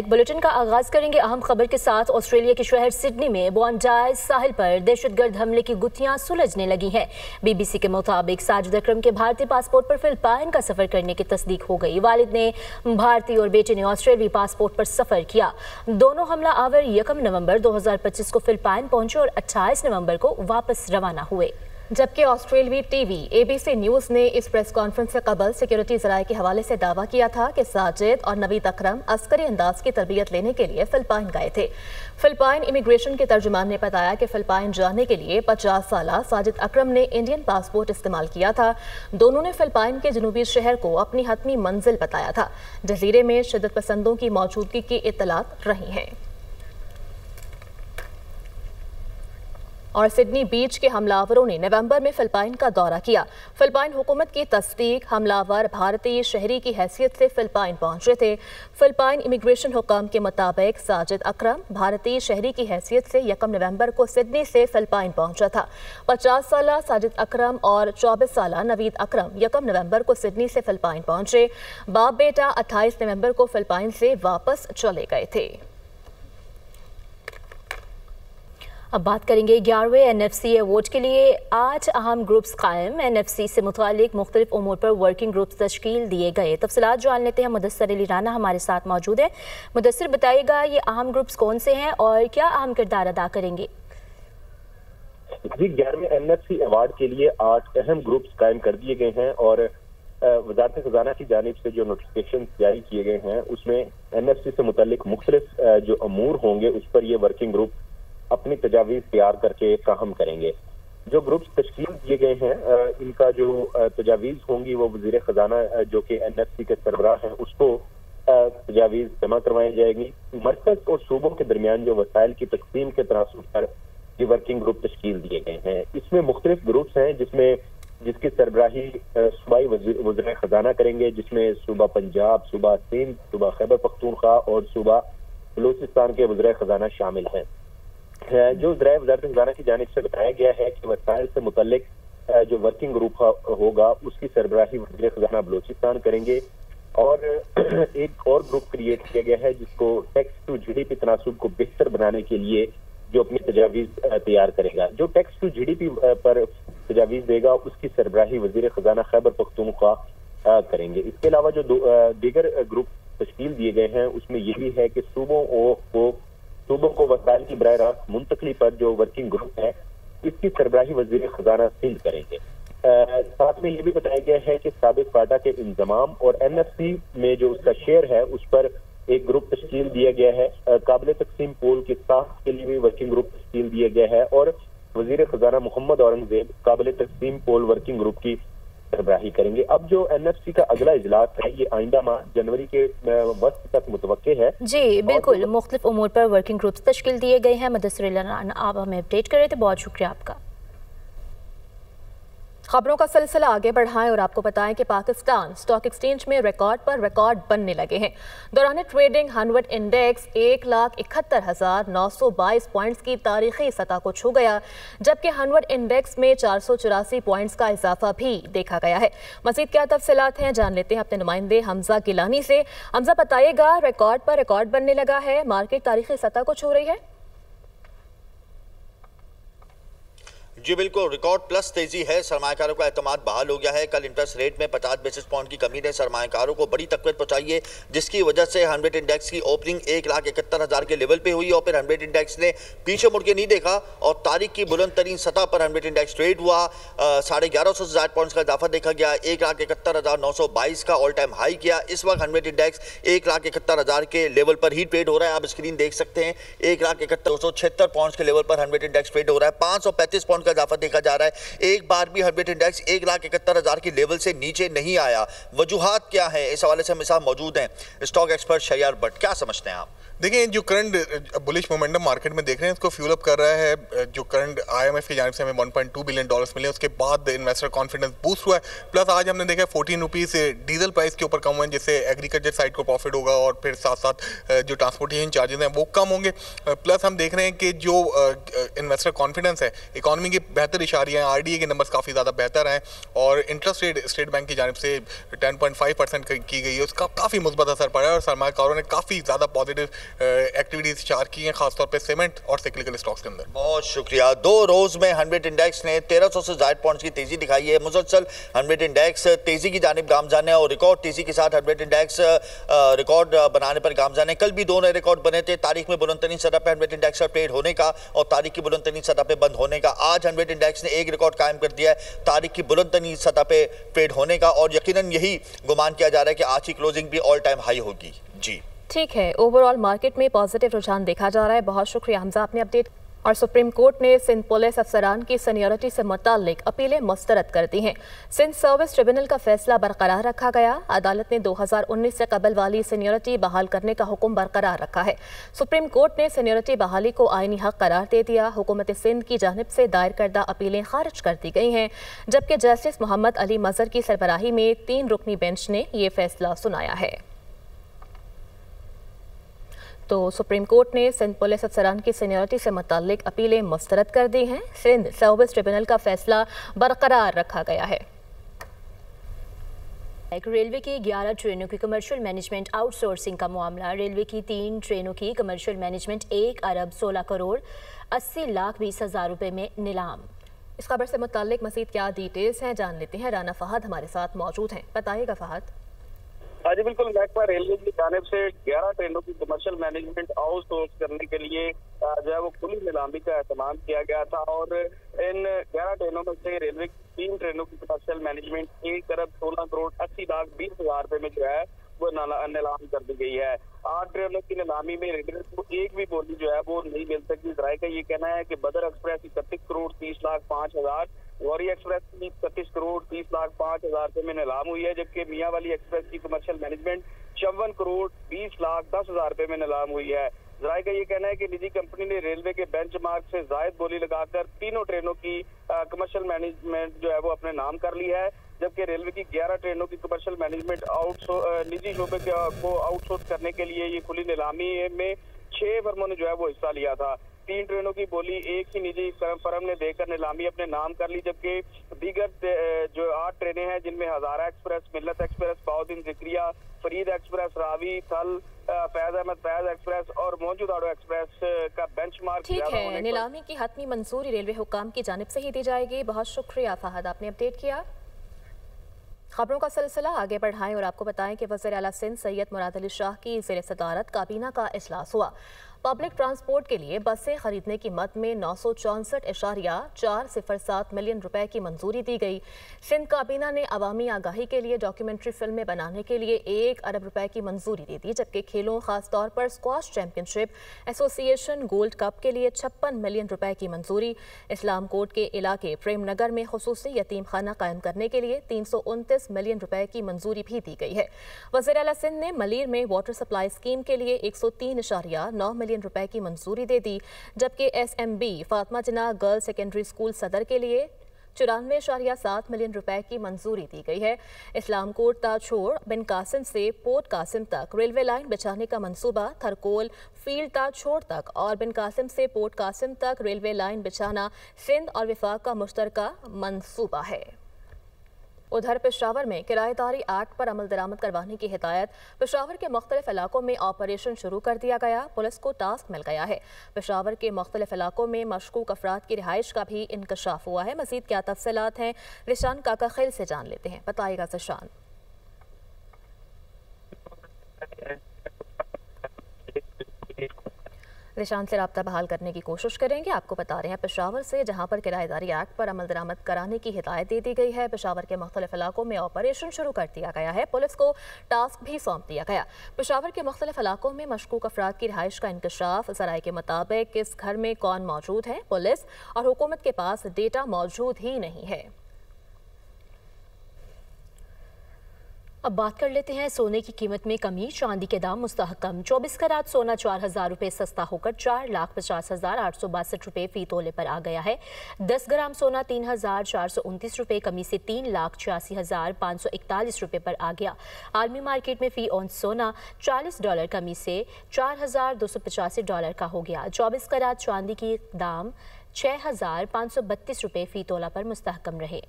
Bulletin का आगाज करेंगे अहम खबर के साथ। ऑस्ट्रेलिया के शहर सिडनी में बॉन्डाई साहिल पर दहशतगर्द हमले की गुत्थियां सुलझने लगी हैं। बीबीसी के मुताबिक साजिद अकरम के भारतीय पासपोर्ट पर फिलिपाइन का सफर करने की तस्दीक हो गई। वालिद ने भारतीय और बेटे ने ऑस्ट्रेलियाई पासपोर्ट पर सफर किया। दोनों हमला आवर 1 नवंबर 2025 को फिलिपाइन पहुंचे और 28 नवंबर को वापस रवाना हुए। जबकि ऑस्ट्रेलियाई टीवी एबीसी न्यूज़ ने इस प्रेस कॉन्फ्रेंस से कबल सिक्योरिटी ज़राए के हवाले से दावा किया था कि साजिद और नवीद अकरम अस्करी अंदाज की तरबियत लेने के लिए फिलिपाइन गए थे। फिलिपाइन इमिग्रेशन के तर्जुमान ने बताया कि फिलिपाइन जाने के लिए 50 साला साजिद अकरम ने इंडियन पासपोर्ट इस्तेमाल किया था। दोनों ने फिलिपाइन के जनूबी शहर को अपनी हतमी मंजिल बताया था। जजीरे में शिद्दत पसंदों की मौजूदगी की इत्तलात रही हैं। और सिडनी बीच के हमलावरों ने नवंबर में फिलिपाइन का दौरा किया। फिलिपाइन हुकूमत की तस्दीक हमलावर भारतीय शहरी की हैसियत से फिलिपाइन पहुंचे थे। फिलिपाइन इमिग्रेशन हुकाम के मुताबिक साजिद अकरम भारतीय शहरी की हैसियत से 1 नवंबर को सिडनी से फिलिपाइन पहुंचा था। 50 साला साजिद अकरम और 24 साला नवीद अकरम 1 नवंबर को सिडनी से फिलिपाइन पहुंचे। बाप बेटा 28 नवंबर को फिलिपाइन से वापस चले गए थे। अब बात करेंगे 11वें एनएफसी अवार्ड के लिए। 8 अहम ग्रुप्स कायम। एनएफसी से मुतालिक मुख्तलिफ उमूर पर वर्किंग ग्रुप्स तश्कील दिए गए। तफसीलात जान लेते हैं। मुदस्सिर अली राना हमारे साथ मौजूद है। मुदस्सिर, बताइएगा ये अहम ग्रुप्स कौन से हैं और क्या अहम किरदार अदा करेंगे? जी, 11वें एनएफसी अवार्ड के लिए 8 अहम ग्रुप्स कायम कर दिए गए हैं और वजारत खजाना की जानिब से जो नोटिफिकेशन जारी किए गए हैं उसमें एनएफसी से मुतालिक मुख्तलिफ जो अमूर होंगे उस पर ये वर्किंग ग्रुप अपनी तजावीज़ तैयार करके कायम करेंगे। जो ग्रुप्स तश्कील दिए गए हैं इनका जो तजावीज़ होंगी वो वज़ीर खजाना जो कि एनएफसी के सरबराह हैं उसको तजावीज़ जमा करवाई जाएगी। मरकज़ और सूबों के दरमियान जो वसाइल की तकसीम के तनासुब पर ये वर्किंग ग्रुप तश्कील दिए गए हैं। इसमें मुख्तलिफ ग्रुप्स हैं जिसकी सरबराही सूबाई वज़ीर खजाना करेंगे, जिसमें सूबा पंजाब, सूबा सिंध, सूबा खैबर पख्तूनख्वा और सूबा बलूचिस्तान के वज़ीर खजाना शामिल हैं। जो ज़राए वज़ारत खजाना की जानिब से बताया गया है कि वसाइल से मुतल्लिक जो वर्किंग ग्रुप होगा उसकी सरबराही वज़ीर खजाना बलूचिस्तान करेंगे। और एक और ग्रुप क्रिएट किया गया है जिसको टैक्स टू जीडीपी तनासुब को बेहतर बनाने के लिए जो अपनी तजावीज़ तैयार करेगा। जो टैक्स टू जीडीपी पर तजावीज़ देगा उसकी सरबराही वज़ीर खजाना खैबर पख्तूनख्वा करेंगे। इसके अलावा जो दीगर ग्रुप तश्कील दिए गए हैं उसमें ये भी है कि सूबों को वसाइल की बराह रास्त मुंतकली पर जो वर्किंग ग्रुप है इसकी सरबराही वज़ीर खजाना सिंध करेंगे। साथ में ये भी बताया गया है कि साबिक फाटा के इंतजाम और एनएफसी में जो उसका शेयर है उस पर एक ग्रुप तश्कील दिया गया है। काबिल तकसीम पोल के साथ के लिए भी वर्किंग ग्रुप तश्कील दिया गया है और वज़ीर खजाना मोहम्मद औरंगजेब काबिल तकसीम पोल वर्किंग ग्रुप की सरबराही करेंगे। अब जो एनएफसी का अगला इजलास है ये आइंदा माह जनवरी के वक्त तक मुतवक्के है। जी बिल्कुल, मुख्तलिफ उमूर पर वर्किंग ग्रुप्स तश्कील दिए गए हैं। मुदस्सिर अली राना आप हमें अपडेट कर रहे थे, बहुत शुक्रिया आपका। खबरों का सिलसिला आगे बढ़ाएं और आपको बताएं कि पाकिस्तान स्टॉक एक्सचेंज में रिकॉर्ड पर रिकॉर्ड बनने लगे हैं। दौरान ट्रेडिंग 100 इंडेक्स 1,71,922 पॉइंट्स की तारीखी सतह को छू गया, जबकि 100 इंडेक्स में 484 पॉइंट्स का इजाफा भी देखा गया है। मजीद क्या तफसीलात हैं जान लेते हैं अपने नुमाइंदे हमजा गिलानी से। हमजा, बताइएगा रिकॉर्ड पर रिकॉर्ड बनने लगा है, मार्केट तारीखी सतह को छू रही है? जी बिल्कुल, रिकॉर्ड प्लस तेजी है। सरमायाकारों का एतमाद बहाल हो गया है। कल इंटरेस्ट रेट में 50 बेसिस पॉइंट की कमी ने सरमायाकारों को बड़ी तकलीफ पहुंचाई है, जिसकी वजह से 100 इंडेक्स की ओपनिंग 1,71,000 के लेवल पे हुई और फिर 100 इंडेक्स ने पीछे मुड़ के नहीं देखा और तारीख की बुलंद तरीन सतह पर 100 इंडेक्स ट्रेड हुआ। 1150 से ज़्यादा पॉइंट्स का इजाफा देखा गया। 1,71,922 का ऑल टाइम हाई किया। इस वक्त 100 इंडेक्स 1,71,000 के लेवल पर ही ट्रेड हो रहा है। आप स्क्रीन देख सकते हैं, 1,71,276 पॉइंट्स के लेवल पर 100 इंडेक्स ट्रेड हो रहा है। 535 पॉइंट का इजाफा देखा जा रहा है। एक बार भी 100 इंडेक्स 1,71,000 के लेवल से नीचे नहीं आया। वजूहात क्या है, इस हवाले से हमारे साथ मौजूद हैं स्टॉक एक्सपर्ट शहयार भट्ट। क्या समझते हैं आप? देखिए, जो करंट बुलिश मोमेंटम मार्केट में देख रहे हैं इसको फ्यूल अप कर रहा है। जो करंट आईएमएफ की जानिब से हमें 1.2 बिलियन डॉलर्स मिले, उसके बाद इन्वेस्टर कॉन्फिडेंस बूस्ट हुआ है। प्लस आज हमने देखा 14 रुपीज़ डीजल प्राइस के ऊपर कम हुए, जिससे एग्रीकल्चर साइड को प्रॉफिट होगा और फिर साथ साथ जो ट्रांसपोर्टेशन चार्जेस हैं वो कम होंगे। प्लस हम देख रहे हैं कि जो इन्वेस्टर कॉन्फिडेंस है इकॉनमी की बेहतर इशारियाँ हैं, RDA के नंबर्स काफ़ी ज़्यादा बेहतर हैं और इंटरेस्ट रेट स्टेट बैंक की जानिब से 10.5% की गई है, उसका काफ़ी मुस्बत असर पड़ा है और सरमायाकारों ने काफ़ी ज़्यादा पॉजिटिव एक्टिविटीज स्टार्ट की हैं, खासतौर पे सीमेंट और साइक्लिकल स्टॉक्स के अंदर। बहुत शुक्रिया। 2 रोज में 100 इंडेक्स ने 1300 से ज़ायद पॉइंट्स की तेजी दिखाई है। मुसलसल 100 इंडेक्स तेजी की जानिब गामजान है और रिकॉर्ड तेजी के साथ 100 इंडेक्स रिकॉर्ड बनाने पर गामजान है। कल भी 2 नए रिकॉर्ड बने थे, तारीख में बुलंदतरीन सतह पर 100 इंडेक्स का ट्रेड होने का और तारीख की बुलंदतरीन सतह पे बंद होने का। आज 100 इंडेक्स ने एक रिकॉर्ड कायम कर दिया है, तारीख की बुलंदतरीन सतह पे ट्रेड होने का, और यकीनन यही गुमान किया जा रहा है कि आज की क्लोजिंग भी ऑल टाइम हाई होगी। जी ठीक है, ओवरऑल मार्केट में पॉजिटिव रुझान देखा जा रहा है। बहुत शुक्रिया हमजा, आपने अपडेट। और सुप्रीम कोर्ट ने सिंध पुलिस अफसरान की सीनियरिटी से मुताल्लिक अपीलें मुस्तरद कर दी हैं। सिंध सर्विस ट्रिब्यूनल का फैसला बरकरार रखा गया। अदालत ने 2019 से कबल वाली सीनियरिटी बहाल करने का हुक्म बरकरार रखा है। सुप्रीम कोर्ट ने सीनियरिटी बहाली को आईनी हक करार दे दिया। हुकूमत सिंध की जानिब से दायर करदा अपीलें खारिज कर दी गई हैं, जबकि जस्टिस मोहम्मद अली मजहर की सरबराही में 3 रुकनी बेंच ने ये फैसला सुनाया है। तो सुप्रीम कोर्ट ने सिंध पुलिस अफसरान की सीनियरिटी से मुताल्लिक अपीलें मुस्तरद कर दी हैं। सिंध सर्विस ट्रिब्यूनल का फैसला बरकरार रखा गया है। रेलवे की 11 ट्रेनों की कमर्शियल मैनेजमेंट आउटसोर्सिंग का मामला। रेलवे की 3 ट्रेनों की कमर्शियल मैनेजमेंट 1 अरब 16 करोड़ 80 लाख 20 हज़ार रुपए में नीलाम। इस खबर से मुताल्लिक मज़ीद क्या डिटेल्स हैं जान लेते हैं। राना फहद हमारे साथ मौजूद हैं, बताइएगा फहद। हाँ जी बिल्कुल, महकमा रेलवे की जानिब से 11 ट्रेनों की कमर्शियल मैनेजमेंट आउटसोर्स करने के लिए जो है वो खुली नीलामी का एहतमाम किया गया था और इन 11 ट्रेनों में से रेलवे की 3 ट्रेनों की कमर्शियल मैनेजमेंट 1 अरब 16 करोड़ 80 लाख 20 हज़ार रुपए में जो है वो नीलाम कर दी गई है। 8 ट्रेनों की नीलामी में रेलवे को एक भी बोली जो है वो नहीं मिल सकती। जराये का ये कहना है कि बदर एक्सप्रेस 31 करोड़ 30 लाख 5 हज़ार, गौरी एक्सप्रेस की 31 करोड़ 30 लाख 5 हज़ार रुपए में नीलाम हुई है, जबकि मियाँ वाली एक्सप्रेस की कमर्शियल मैनेजमेंट 54 करोड़ 20 लाख 10 हज़ार रुपए में नीलाम हुई है। जराये का ये कहना है कि निजी कंपनी ने रेलवे के बेंचमार्क से जायद बोली लगाकर तीनों ट्रेनों की कमर्शियल मैनेजमेंट जो है वो अपने नाम कर ली है, जबकि रेलवे की 11 ट्रेनों की कमर्शियल मैनेजमेंट निजी शोबे को आउटसोर्स करने के लिए ये खुली नीलामी में 6 फर्मों ने जो है वो हिस्सा लिया था। 3 ट्रेनों की बोली एक ही निजी फर्म ने देकर नीलामी अपने नाम कर ली, जबकि दीगर जो 8 ट्रेनें हैं जिनमें हजारा एक्सप्रेस, मिल्लत एक्सप्रेस, बाउद्दीन जिक्रिया, फरीद एक्सप्रेस, रावी, थल, फैज अहमद फैज एक्सप्रेस और मौजूदाड़ो एक्सप्रेस का बेंचमार्क। ठीक है, नीलामी की हतमी मंजूरी रेलवे हुकाम की जानिब से ही दी जाएगी। बहुत शुक्रिया फहद, आपने अपडेट किया। खबरों का सिलसिला आगे बढ़ाएं और आपको बताएं कि वज़ीर आला सिंध सैयद मुराद अली शाह की ज़ेर सदारत काबीना का इजलास हुआ। पब्लिक ट्रांसपोर्ट के लिए बसें खरीदने की मद में 964.407 मिलियन रुपए की मंजूरी दी गई। सिंध काबीना ने अवामी आगाही के लिए डॉक्यूमेंट्री फिल्में बनाने के लिए 1 अरब रुपए की मंजूरी दी थी, जबकि खेलों खासतौर पर squash championship association gold cup के लिए 56 मिलियन रुपए की मंजूरी। इस्लाम कोर्ट के इलाके प्रेम नगर में खुसूसी यतीम खाना कायम करने के लिए 329 मिलियन रुपए की मंजूरी भी दी गई है। वज़ीर आला सिंध ने मलीर में वाटर सप्लाई स्कीम के लिए 103.9 मिलियन रुपए की मंजूरी दे दी, जबकि SMB फातिमा जिन्ना गर्ल्स सेकेंडरी स्कूल सदर के लिए 94.7 मिलियन रुपए की मंजूरी दी गई है। इस्लाम कोट ताछोड़ बिन कासिम से पोर्ट कासिम तक रेलवे लाइन बिछाने का मंसूबा, थरकोल फील्ड ताछोड़ तक और बिन कासिम से पोर्ट कासिम तक रेलवे लाइन बिछाना सिंध और विफाक का मुश्तरका मंसूबा है। उधर पेशावर में किराएदारी एक्ट पर अमल दरामद करवाने की हिदायत। पेशावर के मुख्तलिफ इलाकों में ऑपरेशन शुरू कर दिया गया। पुलिस को टास्क मिल गया है। पेशावर के मुख्तलिफ इलाकों में मशकूक अफराद की रिहाइश का भी इंकशाफ हुआ है। मजीद क्या तफसीलात हैं रिशान काका खिल से जान लेते हैं, बताइएगा रिशान। रिशान से रब्ता बहाल करने की कोशिश करेंगे। आपको बता रहे हैं पेशावर से, जहां पर किराएदारी एक्ट पर अमल दरामद कराने की हिदायत दे दी गई है। पेशावर के मुख्तलिफ इलाकों में ऑपरेशन शुरू कर दिया गया है। पुलिस को टास्क भी सौंप दिया गया। पेशावर के मुख्तलिफ इलाकों में मशकूक अफराद की रिहाइश का इंकशाफ। ज़राए के मुताबिक किस घर में कौन मौजूद है, पुलिस और हुकूमत के पास डेटा मौजूद ही नहीं है। अब बात कर लेते हैं सोने की कीमत में कमी। चांदी के दाम मुस्तहकम। 24 कैरात सोना 4,000 रुपये सस्ता होकर 4,50,862 रुपये फी तोले पर आ गया है। 10 ग्राम सोना 3,429 रुपये कमी से 3,86,541 रुपये पर आ गया। आलमी मार्केट में फी ऑन सोना $40 कमी से $4,285 का हो गया। 24 कैरात चांदी की दाम 6,532 रुपये फी तोला पर मुस्तहकम रहे।